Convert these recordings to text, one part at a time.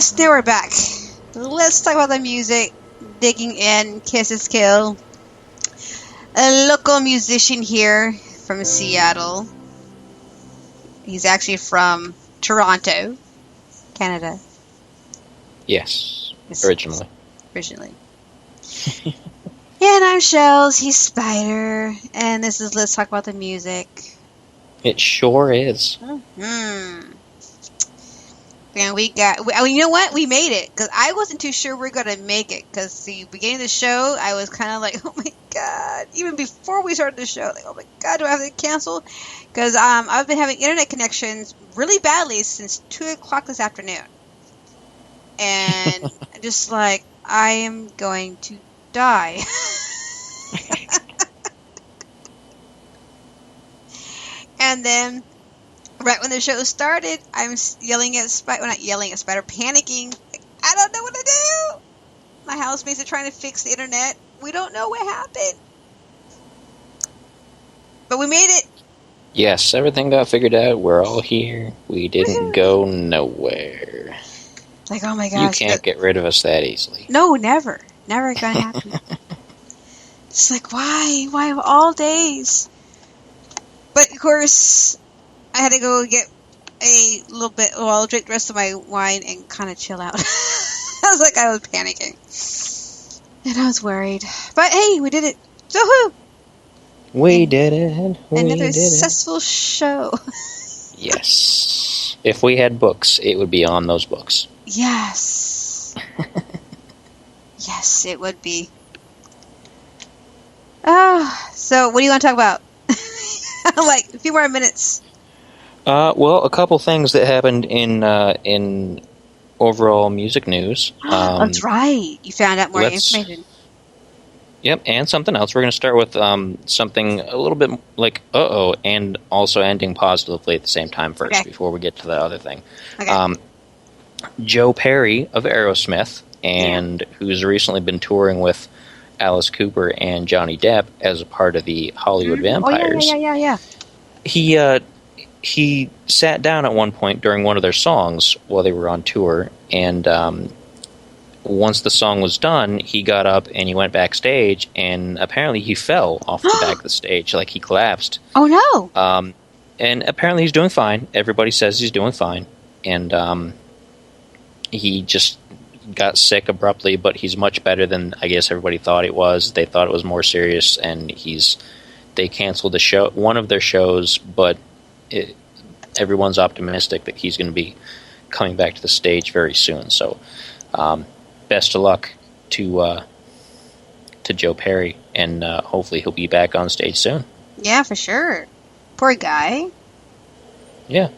Yes, now we're back. Let's talk about the music. Digging in, Kisses Kill. A local musician here from Seattle. He's actually from Toronto, Canada. Yes, originally. And I'm Shells, he's Spider, and this is Let's Talk About the Music. It sure is. And we got, you know what? We made it, because I wasn't too sure we were going to make it, because the beginning of the show, I was kind of like, oh my god, even before we started the show, like, oh my god, do I have to cancel? Because I've been having internet connections really badly since 2 o'clock this afternoon. And just like, I am going to die. And then, right when the show started, I'm yelling at Spider. Well, not yelling at Spider, panicking. Like, I don't know what to do. My housemates are trying to fix the internet. We don't know what happened. But we made it. Yes, everything got figured out. We're all here. We didn't go nowhere. Like, oh my gosh. You can't get rid of us that easily. No, never. Never gonna happen. It's like, why? Why of all days? But, of course, I had to go get a little bit, well, I'll drink the rest of my wine and kind of chill out. I was like, I was panicking. And I was worried. But, hey, we did it. So-hoo! We did it. Another successful show. Yes. If we had books, it would be on those books. Yes. Yes, it would be. So what do you want to talk about? Like, a few more minutes. Well, a couple things that happened in overall music news. That's right. You found out more information. Yep, and something else. We're going to start with something a little bit like and also ending positively at the same time first before we get to the other thing. Okay. Joe Perry of Aerosmith, and who's recently been touring with Alice Cooper and Johnny Depp as a part of the Hollywood Vampires. Oh, yeah. He sat down at one point during one of their songs while they were on tour, and once the song was done, he got up and he went backstage, and apparently he fell off the back of the stage, like he collapsed. Oh, no! And apparently he's doing fine. Everybody says he's doing fine. And he just got sick abruptly, but he's much better than I guess everybody thought it was. They thought it was more serious, and they canceled the show, one of their shows, but everyone's optimistic that he's going to be coming back to the stage very soon. So, best of luck to Joe Perry, and hopefully he'll be back on stage soon. Yeah, for sure. Poor guy. Yeah.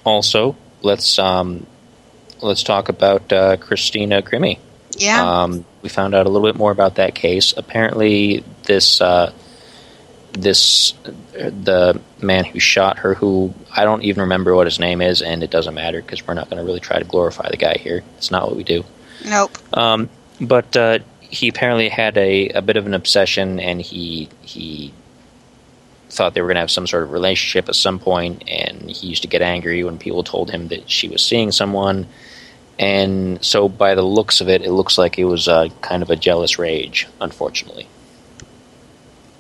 Also, let's talk about Christina Grimmie. Yeah. We found out a little bit more about that case. Apparently, the man who shot her, who I don't even remember what his name is, and it doesn't matter because we're not going to really try to glorify the guy here. It's not what we do. Nope. But he apparently had a bit of an obsession, and he thought they were going to have some sort of relationship at some point, and he used to get angry when people told him that she was seeing someone. And so by the looks of it, it looks like it was kind of a jealous rage, unfortunately.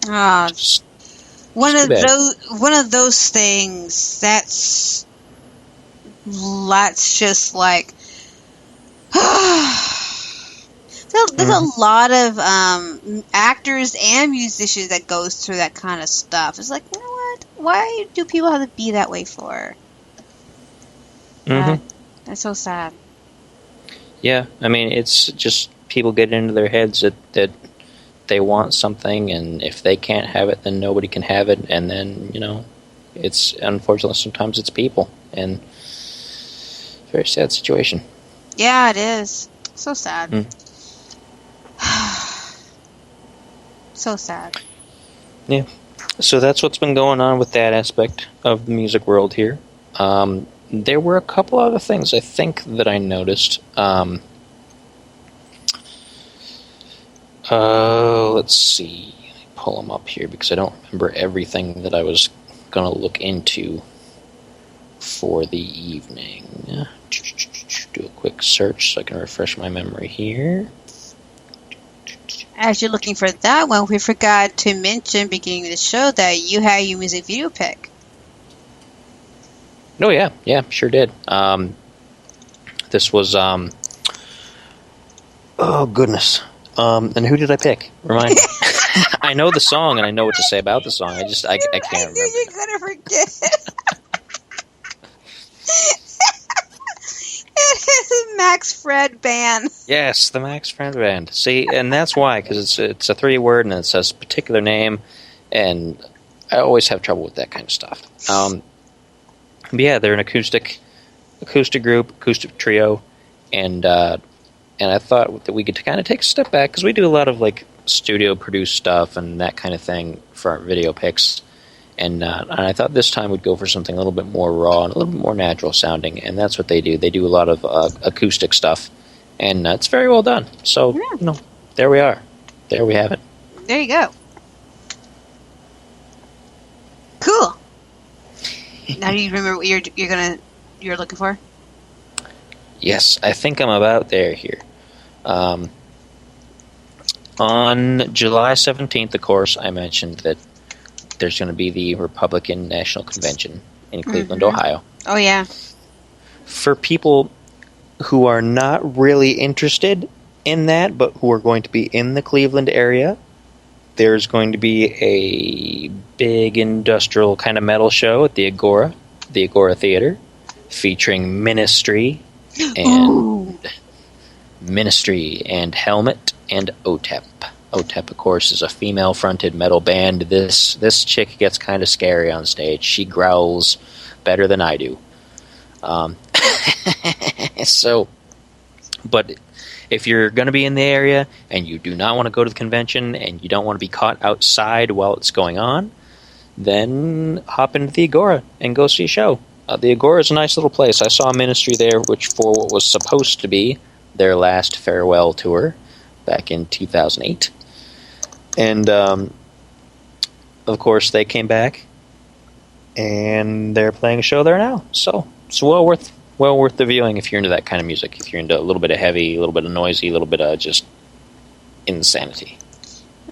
One of those things that's just like there's a lot of actors and musicians that goes through that kind of stuff. It's like, you know what? Why do people have to be that way for? That's so sad. Yeah, I mean, it's just people get into their heads that they want something, and if they can't have it, then nobody can have it, and then, it's unfortunately sometimes it's people, and very sad situation. Yeah, it is. So sad. So sad. Yeah. So that's what's been going on with that aspect of the music world here. There were a couple other things I think that I noticed. Let's see. Let me pull them up here because I don't remember everything that I was going to look into for the evening. Do a quick search so I can refresh my memory here. As you're looking for that one, we forgot to mention beginning of the show that you had your music video pick. Oh yeah, sure did. This was oh goodness. And who did I pick? Remind me. I know the song and I know what to say about the song. I can't remember. I knew you were gonna forget. It is Max Fred Band. Yes, the Max Fred Band. See, and that's why, because it's a 3-word and it says a particular name, and I always have trouble with that kind of stuff. But yeah, they're an acoustic group, acoustic trio, and I thought that we could kind of take a step back because we do a lot of like studio produced stuff and that kind of thing for our video picks, and I thought this time we'd go for something a little bit more raw and a little bit more natural sounding, and that's what they do. They do a lot of acoustic stuff, and it's very well done. So there we are. There we have it. There you go. Cool. Now do you remember what you're looking for? Yes, I think I'm about there here. On July 17th, of course, I mentioned that there's going to be the Republican National Convention in Cleveland, Ohio. Oh, yeah. For people who are not really interested in that, but who are going to be in the Cleveland area, there's going to be a big industrial kind of metal show at the Agora Theater, featuring Ministry and Helmet and OTEP. OTEP, of course, is a female-fronted metal band. This chick gets kind of scary on stage. She growls better than I do. But if you're going to be in the area and you do not want to go to the convention and you don't want to be caught outside while it's going on, then hop into the Agora and go see a show. The Agora is a nice little place. I saw Ministry there, which for what was supposed to be their last farewell tour back in 2008. And, of course, they came back, and they're playing a show there now. So it's well worth the viewing if you're into that kind of music. If you're into a little bit of heavy, a little bit of noisy, a little bit of just insanity.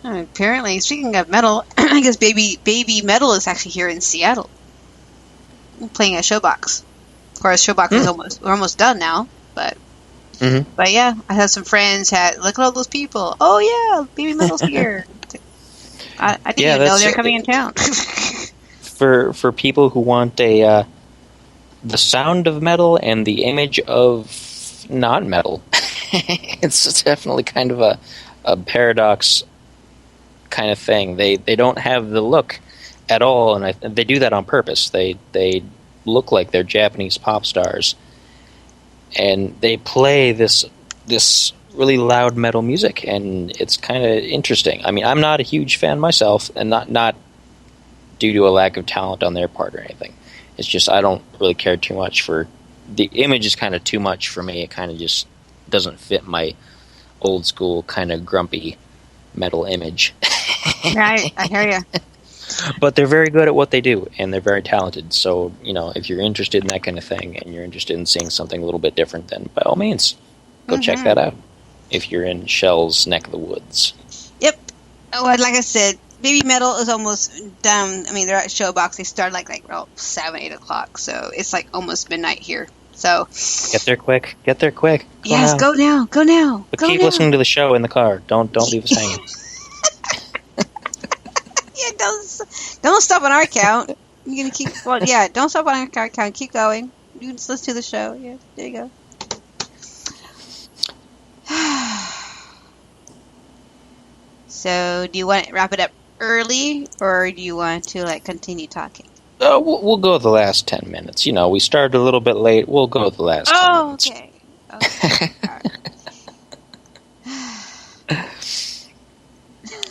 Apparently, speaking of metal, I guess Baby Metal is actually here in Seattle. Playing at Showbox. Of course, Showbox is we're almost done now, but yeah, I have some friends look at all those people. Oh yeah, Baby Metal's here. I didn't even know they're coming in town. for people who want the sound of metal and the image of not metal, it's definitely kind of a paradox kind of thing. They don't have the look at all, and they do that on purpose. They look like they're Japanese pop stars, and they play this really loud metal music, and it's kind of interesting. I mean, I'm not a huge fan myself, and not due to a lack of talent on their part or anything. It's just I don't really care too much for the image. Is kind of too much for me. It kind of just doesn't fit my old school kind of grumpy metal image. Right, I hear you. But they're very good at what they do, and they're very talented. So, if you're interested in that kind of thing, and you're interested in seeing something a little bit different, then by all means, go check that out. If you're in Shell's neck of the woods. Yep. Well, like I said, Baby Metal is almost done. I mean, they're at Showbox. They start like 7, 8 o'clock, so it's like almost midnight here. So get there quick. Yes, go now. But keep listening to the show in the car. Don't leave us hanging. Yeah, don't stop on our count. You're gonna keep. Well, yeah, don't stop on our count. Keep going. You can just listen to the show. Yeah, there you go. So, do you want to wrap it up early, or do you want to continue talking? We'll go the last 10 minutes. We started a little bit late. We'll go the last 10 minutes. Okay. All right.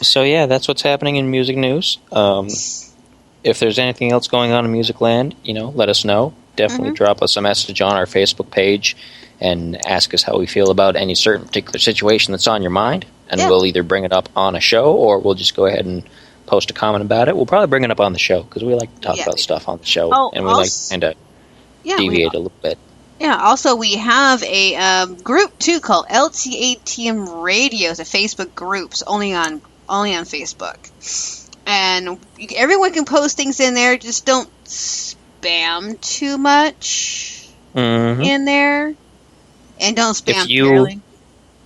So yeah, that's what's happening in music news. If there's anything else going on in music land, let us know. Definitely drop us a message on our Facebook page and ask us how we feel about any certain particular situation that's on your mind. And we'll either bring it up on a show or we'll just go ahead and post a comment about it. We'll probably bring it up on the show because we like to talk about stuff on the show. And we like to kind of Yeah, deviate a little bit. Yeah, also we have a group too called LTATM Radio. It's a Facebook group. It's only on Facebook, and everyone can post things in there. Just don't spam too much in there, and don't spam fairly.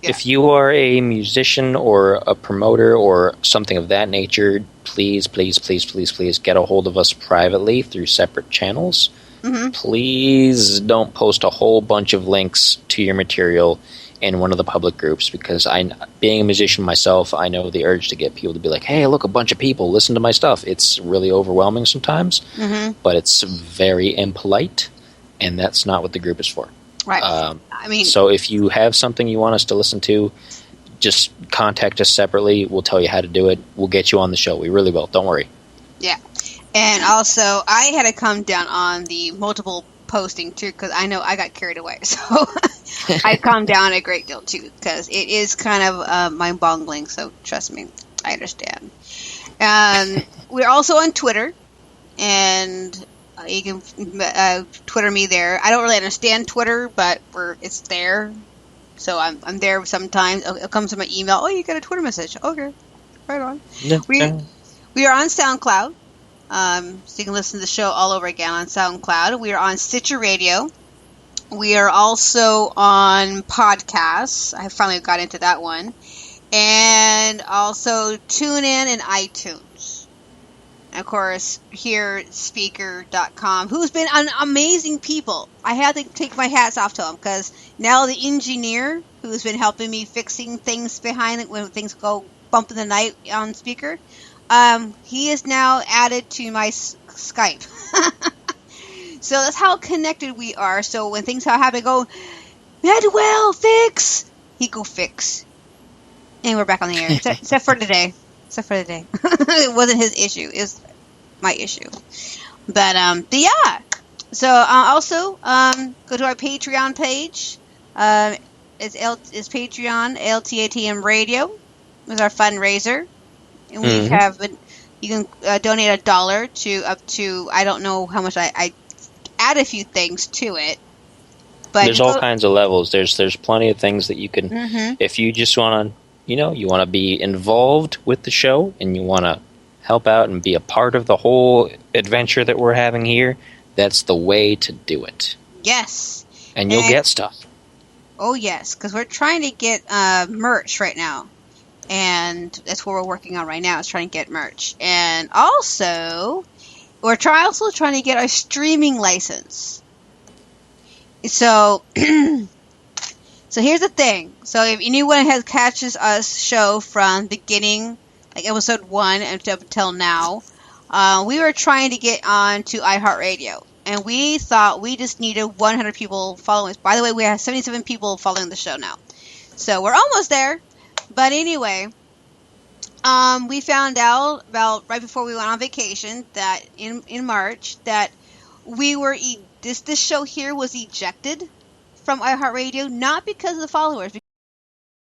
Yeah. If you are a musician or a promoter or something of that nature, please get a hold of us privately through separate channels. Mm-hmm. Please don't post a whole bunch of links to your material in one of the public groups, because being a musician myself, I know the urge to get people to be like, hey, look, a bunch of people, listen to my stuff. It's really overwhelming sometimes, but it's very impolite, and that's not what the group is for. Right. So if you have something you want us to listen to, just contact us separately. We'll tell you how to do it. We'll get you on the show. We really will. Don't worry. Yeah. And also, I had to come down on the multiple posting, too, because I know I got carried away. So I calmed down a great deal, too, because it is kind of mind-boggling. So trust me, I understand. We're also on Twitter, and you can Twitter me there. I don't really understand Twitter, but it's there. So I'm there sometimes. It comes to my email. Oh, you got a Twitter message. Okay, right on. Yeah. We are on SoundCloud. So you can listen to the show all over again on SoundCloud. We are on Stitcher Radio. We are also on podcasts. I finally got into that one. And also TuneIn and iTunes. And of course, here, Spreaker.com, who's been an amazing people. I had to take my hats off to him, because now the engineer who's been helping me fixing things behind it when things go bump in the night on Spreaker, he is now added to my Skype. So that's how connected we are. So when things happen, I go, Manuel, fix! He go fix. And we're back on the air. Except for today. It wasn't his issue. It was my issue. But yeah. So also, go to our Patreon page. It's Patreon, LTATM Radio. It's our fundraiser. And we have you can donate $1 to up to, I don't know how much. I add a few things to it. But there's all kinds of levels. There's plenty of things that you can, if you just want to, you want to be involved with the show and you want to help out and be a part of the whole adventure that we're having here, that's the way to do it. Yes. And you'll get stuff. Oh, yes, because we're trying to get merch right now. And that's what we're working on right now, is trying to get merch. And also, we're also trying to get our streaming license. So, so here's the thing. So if anyone catches us show from beginning, like episode 1 until now, we were trying to get on to iHeartRadio. And we thought we just needed 100 people following us. By the way, we have 77 people following the show now. So we're almost there. But anyway, we found out about right before we went on vacation that in March that we were this show here was ejected from iHeartRadio, not because of the followers,